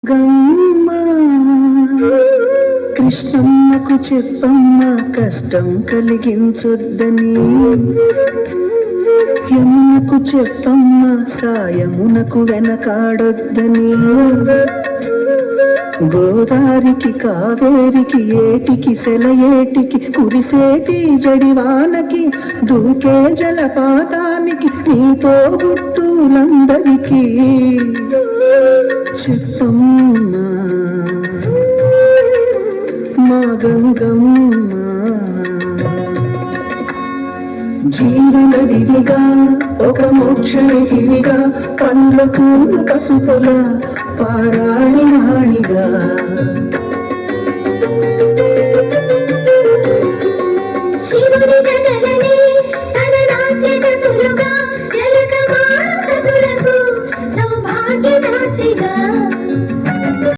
గమ్మ కృష్ణమ్మకు చెప్పమ్మ కష్టం కలిగించొద్దని, యమునకు చెప్పమ్మ సాయమునకు వెనకాడొద్దని, గోదారికి కావేరికి ఏటికి సెలయేటికి కురిసేటి జడివానకి దూకే జలపాతానికి నీతో గుర్తులందరికీ చెప్పమ్మా మా గంగమ్మ. జీవనదివిగా ఒక మోక్షనిధివిగా పండ్ల పూలు పసుపుగా పారాణి వాణిగా